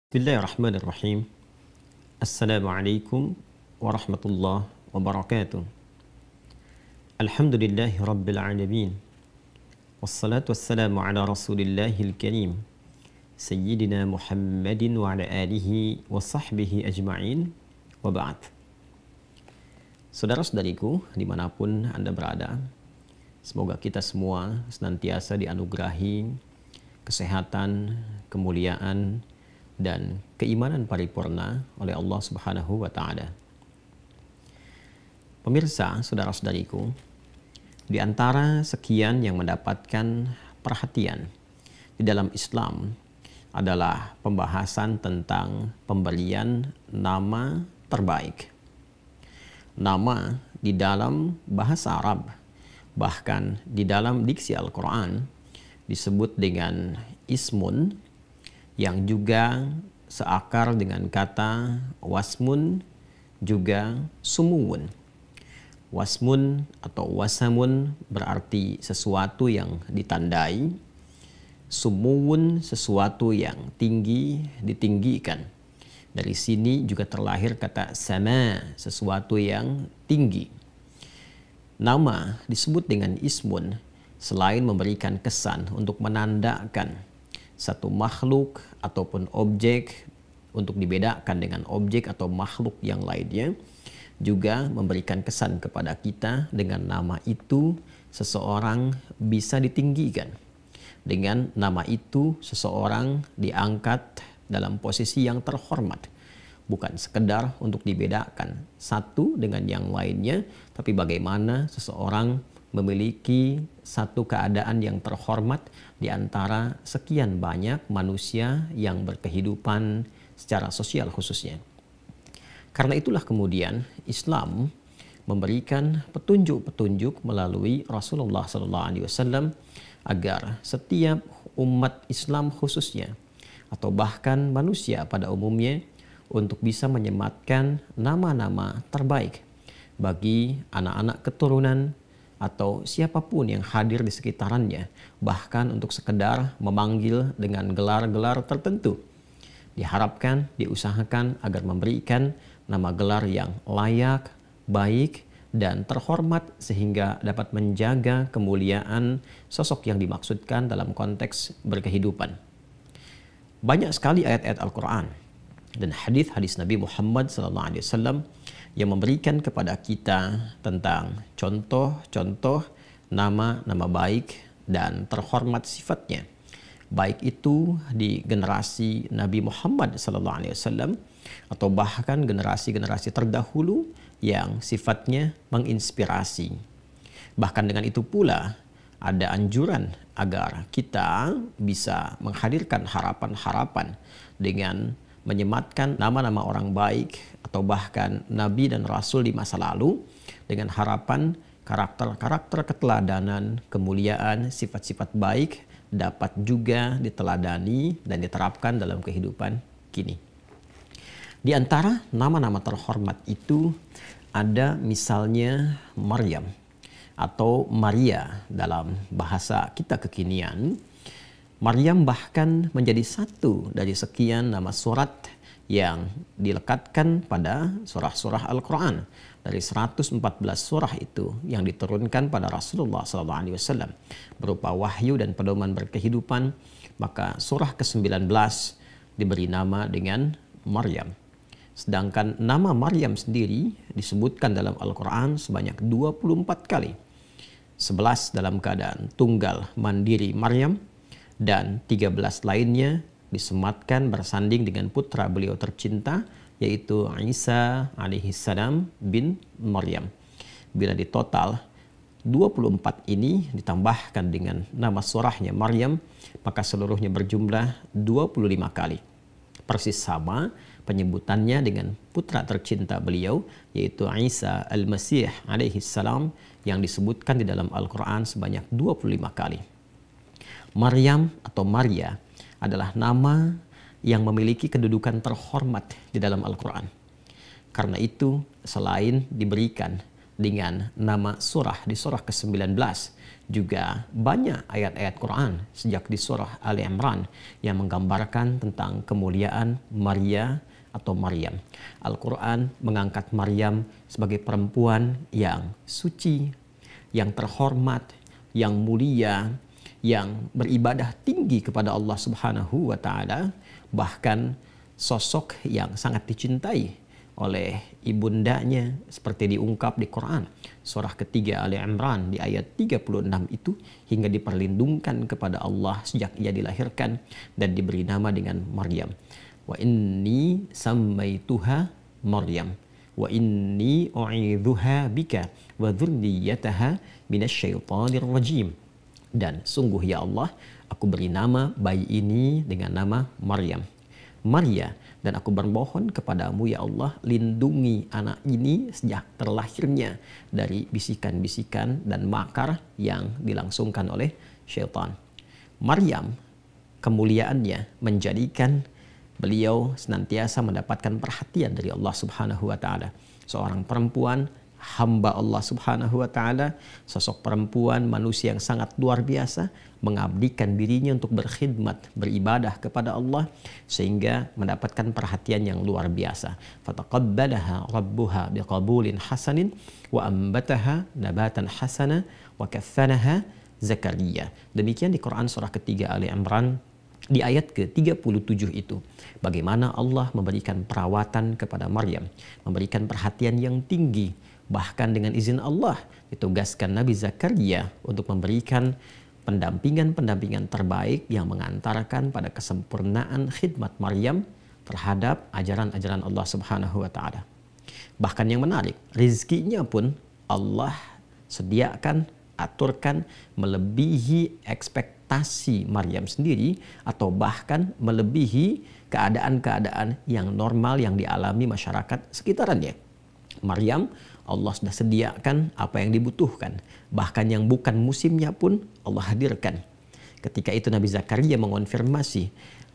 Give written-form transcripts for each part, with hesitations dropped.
Bismillahirrahmanirrahim. Assalamualaikum warahmatullahi wabarakatuh. Alhamdulillahi rabbil alamin. Wassalatu wassalamu ala rasulillahil karim. Sayyidina Muhammadin wa ala alihi wa sahbihi ajma'in. Wa ba'd. Saudara-saudariku dimanapun Anda berada, semoga kita semua senantiasa dianugerahi kesehatan, kemuliaan, dan keimanan paripurna oleh Allah Subhanahu wa Ta'ala. Pemirsa, saudara-saudariku, di antara sekian yang mendapatkan perhatian di dalam Islam adalah pembahasan tentang pemberian nama terbaik. Nama di dalam bahasa Arab, bahkan di dalam diksi Al-Quran, disebut dengan ismun, yang juga seakar dengan kata wasmun, juga sumuwun. Wasmun atau wasamun berarti sesuatu yang ditandai, sumuwun sesuatu yang tinggi, ditinggikan. Dari sini juga terlahir kata sama, sesuatu yang tinggi. Nama disebut dengan ismun selain memberikan kesan untuk menandakan satu makhluk ataupun objek untuk dibedakan dengan objek atau makhluk yang lainnya, juga memberikan kesan kepada kita dengan nama itu seseorang bisa ditinggikan. Dengan nama itu seseorang diangkat dalam posisi yang terhormat. Bukan sekedar untuk dibedakan satu dengan yang lainnya, tapi bagaimana seseorang memiliki satu keadaan yang terhormat di antara sekian banyak manusia yang berkehidupan secara sosial khususnya. Karena itulah kemudian Islam memberikan petunjuk-petunjuk melalui Rasulullah SAW agar setiap umat Islam khususnya atau bahkan manusia pada umumnya untuk bisa menyematkan nama-nama terbaik bagi anak-anak keturunan atau siapapun yang hadir di sekitarannya, bahkan untuk sekedar memanggil dengan gelar-gelar tertentu. Diharapkan, diusahakan agar memberikan nama gelar yang layak, baik, dan terhormat sehingga dapat menjaga kemuliaan sosok yang dimaksudkan dalam konteks berkehidupan. Banyak sekali ayat-ayat Al-Quran dan hadis-hadis Nabi Muhammad SAW yang memberikan kepada kita tentang contoh-contoh nama-nama baik dan terhormat sifatnya. Baik itu di generasi Nabi Muhammad SAW atau bahkan generasi-generasi terdahulu yang sifatnya menginspirasi. Bahkan dengan itu pula ada anjuran agar kita bisa menghadirkan harapan-harapan dengan menyematkan nama-nama orang baik atau bahkan nabi dan rasul di masa lalu dengan harapan karakter-karakter keteladanan, kemuliaan, sifat-sifat baik dapat juga diteladani dan diterapkan dalam kehidupan kini. Di antara nama-nama terhormat itu ada misalnya Maryam atau Maria dalam bahasa kita kekinian. Maryam bahkan menjadi satu dari sekian nama surat yang dilekatkan pada surah-surah Al-Quran. Dari 114 surah itu yang diturunkan pada Rasulullah SAW berupa wahyu dan pedoman berkehidupan, maka surah ke-19 diberi nama dengan Maryam. Sedangkan nama Maryam sendiri disebutkan dalam Al-Quran sebanyak 24 kali. 11 dalam keadaan tunggal mandiri Maryam, dan 13 lainnya disematkan bersanding dengan putra beliau tercinta, yaitu Isa alaihissalam bin Maryam. Bila ditotal 24 ini ditambahkan dengan nama surahnya Maryam, maka seluruhnya berjumlah 25 kali. Persis sama penyebutannya dengan putra tercinta beliau, yaitu Isa al-Masih alaihissalam, yang disebutkan di dalam Al-Quran sebanyak 25 kali. Maryam atau Maria adalah nama yang memiliki kedudukan terhormat di dalam Al-Quran. Karena itu, selain diberikan dengan nama surah di surah ke-19. Juga banyak ayat-ayat Quran sejak di surah Ali Imran yang menggambarkan tentang kemuliaan Maria atau Maryam. Al-Quran mengangkat Maryam sebagai perempuan yang suci, yang terhormat, yang mulia, yang beribadah tinggi kepada Allah Subhanahu wa taala, bahkan sosok yang sangat dicintai oleh ibundanya seperti diungkap di Quran surah ketiga Ali Imran di ayat 36 itu, hingga diperlindungkan kepada Allah sejak ia dilahirkan dan diberi nama dengan Maryam. Wa inni sammaituha Maryam wa inni u'idzuha bika wa dzurriyyataha minasyaitonir rajim. Dan sungguh ya Allah, aku beri nama bayi ini dengan nama Maryam. Maria, dan aku bermohon kepadamu ya Allah, lindungi anak ini sejak terlahirnya dari bisikan-bisikan dan makar yang dilangsungkan oleh syaitan. Maryam, kemuliaannya menjadikan beliau senantiasa mendapatkan perhatian dari Allah Subhanahu wa taala. Seorang perempuan hamba Allah Subhanahu wa taala, sosok perempuan manusia yang sangat luar biasa, mengabdikan dirinya untuk berkhidmat, beribadah kepada Allah sehingga mendapatkan perhatian yang luar biasa. Fataqabbalaha rabbuha biqabulin hasanin wa ambataha nabatan hasana wa kaffanaha Zakaria. Demikian di Quran surah ketiga Ali Imran di ayat ke-37 itu. Bagaimana Allah memberikan perawatan kepada Maryam, memberikan perhatian yang tinggi. Bahkan dengan izin Allah ditugaskan Nabi Zakaria untuk memberikan pendampingan terbaik yang mengantarkan pada kesempurnaan khidmat Maryam terhadap ajaran-ajaran Allah Subhanahu wa taala. Bahkan yang menarik, rizkinya pun Allah sediakan, aturkan melebihi ekspektasi Maryam sendiri, atau bahkan melebihi keadaan-keadaan yang normal yang dialami masyarakat sekitarannya. Maryam, Allah sudah sediakan apa yang dibutuhkan. Bahkan yang bukan musimnya pun Allah hadirkan. Ketika itu Nabi Zakaria mengonfirmasi,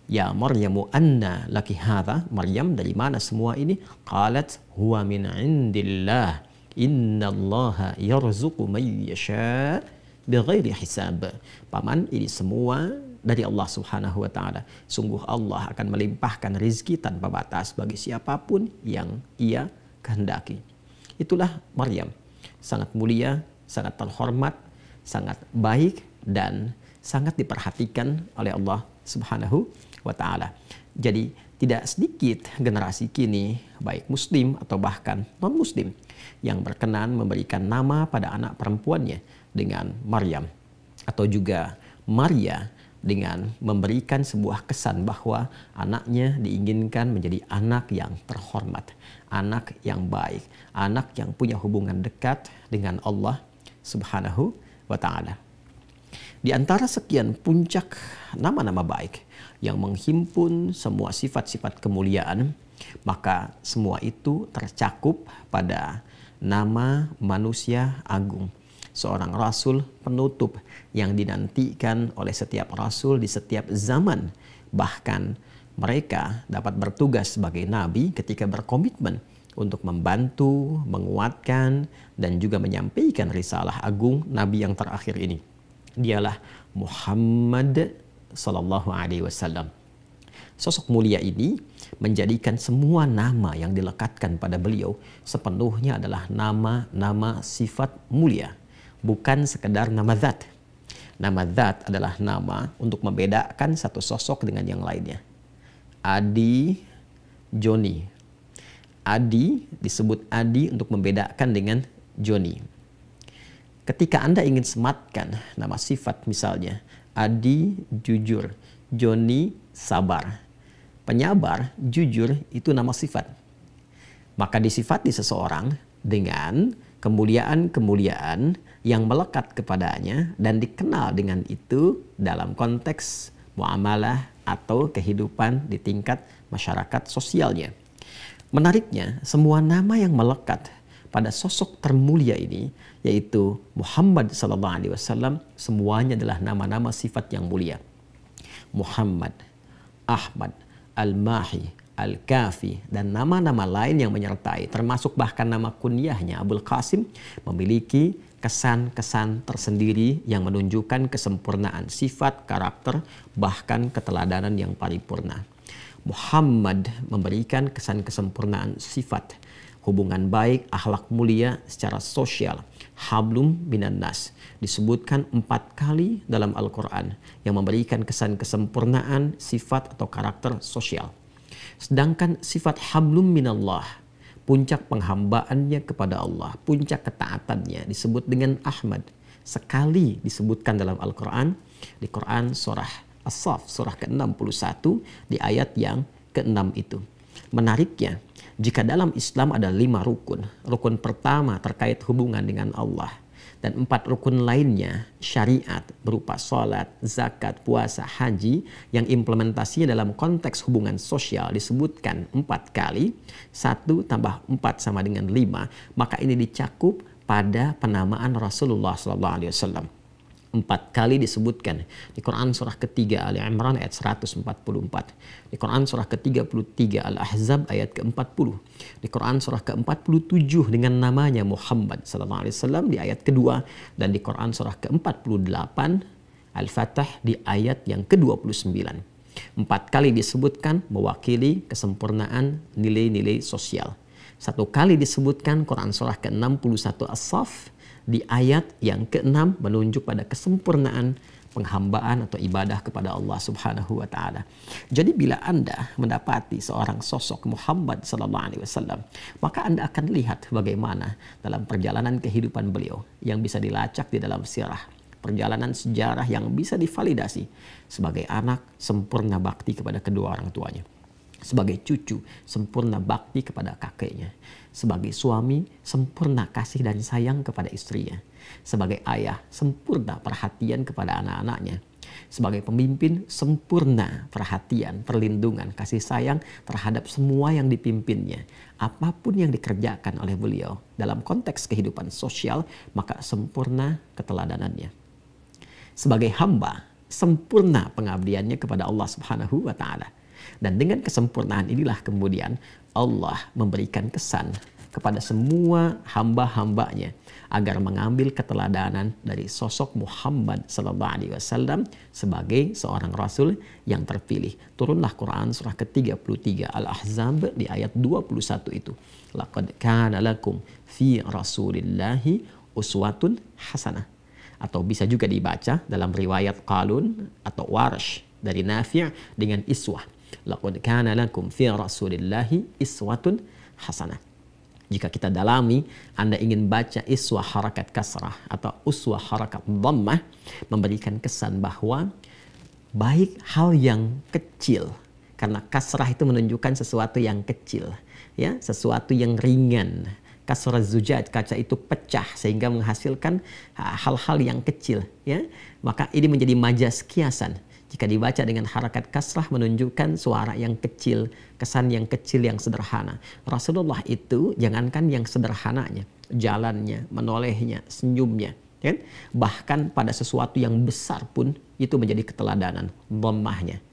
"Ya Maryamu anna laki hadha?" Maryam, dari mana semua ini? Qalat huwa min indillah. Innallaha yarzuqu man yasha bighairi hisab. Paman, ini semua dari Allah Subhanahu wa taala. Sungguh Allah akan melimpahkan rizki tanpa batas bagi siapapun yang Ia kehendaki. Itulah Maryam, sangat mulia, sangat terhormat, sangat baik, dan sangat diperhatikan oleh Allah Subhanahu wa taala. Jadi tidak sedikit generasi kini, baik muslim atau bahkan non-muslim, yang berkenan memberikan nama pada anak perempuannya dengan Maryam, atau juga Maria, dengan memberikan sebuah kesan bahwa anaknya diinginkan menjadi anak yang terhormat, anak yang baik, anak yang punya hubungan dekat dengan Allah Subhanahu wa taala. Di antara sekian puncak nama-nama baik yang menghimpun semua sifat-sifat kemuliaan, maka semua itu tercakup pada nama manusia agung, seorang rasul penutup yang dinantikan oleh setiap rasul di setiap zaman. Bahkan mereka dapat bertugas sebagai nabi ketika berkomitmen untuk membantu, menguatkan, dan juga menyampaikan risalah agung nabi yang terakhir ini. Dialah Muhammad sallallahu alaihi wasallam. Sosok mulia ini menjadikan semua nama yang dilekatkan pada beliau sepenuhnya adalah nama-nama sifat mulia, bukan sekedar nama zat. Nama zat adalah nama untuk membedakan satu sosok dengan yang lainnya. Adi, Joni. Adi disebut Adi untuk membedakan dengan Joni. Ketika Anda ingin sematkan nama sifat, misalnya Adi jujur, Joni sabar. Penyabar, jujur, itu nama sifat. Maka disifati seseorang dengan kemuliaan-kemuliaan yang melekat kepadanya dan dikenal dengan itu dalam konteks muamalah atau kehidupan di tingkat masyarakat sosialnya. Menariknya, semua nama yang melekat pada sosok termulia ini, yaitu Muhammad SAW, semuanya adalah nama-nama sifat yang mulia. Muhammad, Ahmad, Al-Mahi, Al-Kafi, dan nama-nama lain yang menyertai, termasuk bahkan nama kunyahnya Abul Qasim, memiliki kesan-kesan tersendiri yang menunjukkan kesempurnaan sifat, karakter, bahkan keteladanan yang paripurna. Muhammad memberikan kesan kesempurnaan sifat, hubungan baik, akhlak mulia secara sosial. Hablum minan nas disebutkan 4 kali dalam Al-Quran yang memberikan kesan kesempurnaan sifat atau karakter sosial. Sedangkan sifat hablum minallah, puncak penghambaannya kepada Allah, puncak ketaatannya, disebut dengan Ahmad. Sekali disebutkan dalam Al-Quran, di Quran surah As-Saff, surah ke-61, di ayat yang ke-6 itu. Menariknya, jika dalam Islam ada 5 rukun. Rukun pertama terkait hubungan dengan Allah. Dan 4 rukun lainnya, syariat berupa sholat, zakat, puasa, haji, yang implementasinya dalam konteks hubungan sosial disebutkan 4 kali. 1 tambah 4 sama dengan 5. Maka ini dicakup pada penamaan Rasulullah SAW. 4 kali disebutkan di Quran surah ketiga Ali Imran ayat 144, di Quran surah ke-33 Al-Ahzab ayat ke-40, di Quran surah ke-47 dengan namanya Muhammad sallallahu alaihi wasallam di ayat kedua, dan di Quran surah ke-48 Al-Fatah di ayat yang ke-29. 4 kali disebutkan mewakili kesempurnaan nilai-nilai sosial. 1 kali disebutkan Quran surah ke-61 As-Saff di ayat yang ke-6 menunjuk pada kesempurnaan penghambaan atau ibadah kepada Allah Subhanahu wa taala. Jadi bila Anda mendapati seorang sosok Muhammad sallallahu alaihi wasallam, maka Anda akan lihat bagaimana dalam perjalanan kehidupan beliau yang bisa dilacak di dalam sirah, perjalanan sejarah yang bisa divalidasi sebagai anak sempurna bakti kepada kedua orang tuanya, sebagai cucu sempurna bakti kepada kakeknya, sebagai suami sempurna kasih dan sayang kepada istrinya, sebagai ayah sempurna perhatian kepada anak-anaknya, sebagai pemimpin sempurna perhatian, perlindungan, kasih sayang terhadap semua yang dipimpinnya. Apapun yang dikerjakan oleh beliau dalam konteks kehidupan sosial, maka sempurna keteladanannya. Sebagai hamba, sempurna pengabdiannya kepada Allah Subhanahu wa taala. Dan dengan kesempurnaan inilah kemudian Allah memberikan kesan kepada semua hamba-hambanya agar mengambil keteladanan dari sosok Muhammad sallallahu alaihi wasallam sebagai seorang rasul yang terpilih. Turunlah Quran surah ke-33 Al-Ahzab di ayat 21 itu. Laqad kana lakum fi rasulillahi uswatun hasanah. Atau bisa juga dibaca dalam riwayat Qalun atau Warsh dari Nafi' dengan iswah. Laqad kana lakum fi rasulillahi iswatun hasanah. Jika kita dalami, Anda ingin baca iswah harakat kasrah atau uswah harakat dhammah, memberikan kesan bahwa baik hal yang kecil, karena kasrah itu menunjukkan sesuatu yang kecil, ya, sesuatu yang ringan. Kasrah zujaj, kaca itu pecah sehingga menghasilkan hal-hal yang kecil, ya. Maka ini menjadi majas kiasan. Jika dibaca dengan harakat kasrah menunjukkan suara yang kecil, kesan yang kecil, yang sederhana. Rasulullah itu jangankan yang sederhananya, jalannya, menolehnya, senyumnya, kan? Bahkan pada sesuatu yang besar pun itu menjadi keteladanan, dhammahnya.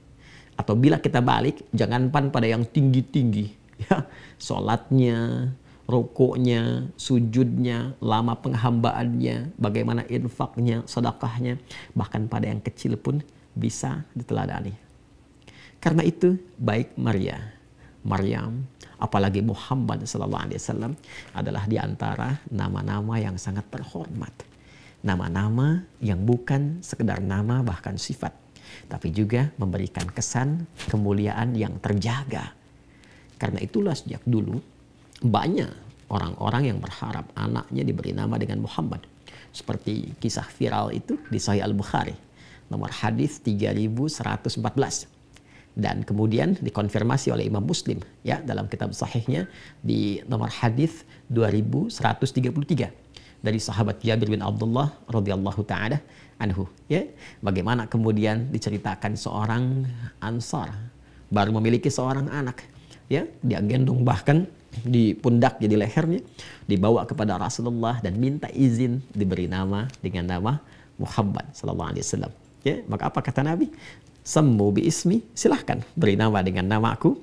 Atau bila kita balik, jangankan pada yang tinggi-tinggi, ya, salatnya, rukuknya, sujudnya, lama penghambaannya, bagaimana infaknya, sedekahnya, bahkan pada yang kecil pun bisa diteladani. Karena itu baik Maryam, apalagi Muhammad sallallahu alaihi wasallam adalah di antara nama-nama yang sangat terhormat. Nama-nama yang bukan sekedar nama bahkan sifat, tapi juga memberikan kesan kemuliaan yang terjaga. Karena itulah sejak dulu banyak orang-orang yang berharap anaknya diberi nama dengan Muhammad. Seperti kisah viral itu di Sahih Al-Bukhari. Nomor hadis 3114 dan kemudian dikonfirmasi oleh Imam Muslim, ya, dalam kitab sahihnya di nomor hadis 2133 dari sahabat Jabir bin Abdullah radhiyallahu taala anhu, ya, bagaimana kemudian diceritakan seorang Ansar baru memiliki seorang anak, ya, dia gendong bahkan di pundak, jadi lehernya dibawa kepada Rasulullah dan minta izin diberi nama dengan nama Muhammad sallallahu alaihi wasallam. Ya, maka apa kata Nabi? Sammu bi ismi, silahkan beri nama dengan nama aku.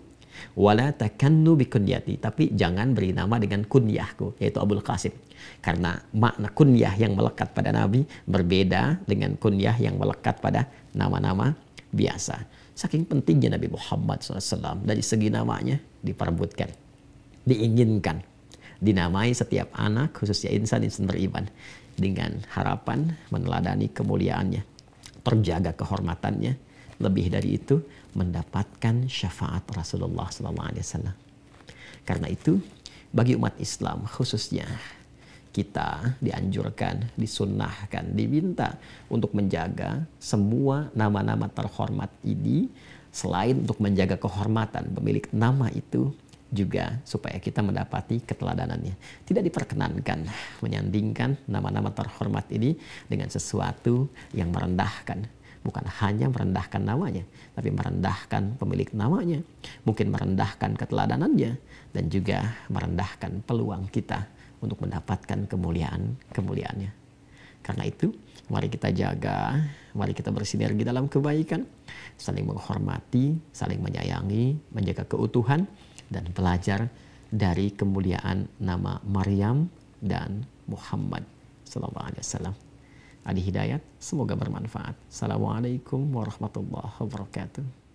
Wala takannu bikunyati, tapi jangan beri nama dengan kunyahku, yaitu Abul Qasim. Karena makna kunyah yang melekat pada Nabi berbeda dengan kunyah yang melekat pada nama-nama biasa. Saking pentingnya Nabi Muhammad SAW, dari segi namanya diperebutkan, diinginkan, dinamai setiap anak, khususnya insan beriman, dengan harapan meneladani kemuliaannya, terjaga kehormatannya, lebih dari itu mendapatkan syafaat Rasulullah SAW. Karena itu bagi umat Islam khususnya, kita dianjurkan, disunnahkan, diminta untuk menjaga semua nama-nama terhormat ini, selain untuk menjaga kehormatan pemilik nama itu, juga supaya kita mendapati keteladanannya. Tidak diperkenankan menyandingkan nama-nama terhormat ini dengan sesuatu yang merendahkan. Bukan hanya merendahkan namanya, tapi merendahkan pemilik namanya, mungkin merendahkan keteladanannya, dan juga merendahkan peluang kita untuk mendapatkan kemuliaannya. Karena itu, mari kita jaga, mari kita bersinergi dalam kebaikan, saling menghormati, saling menyayangi, menjaga keutuhan, dan belajar dari kemuliaan nama Maryam dan Muhammad SAW. Adi Hidayat, semoga bermanfaat. Assalamualaikum warahmatullahi wabarakatuh.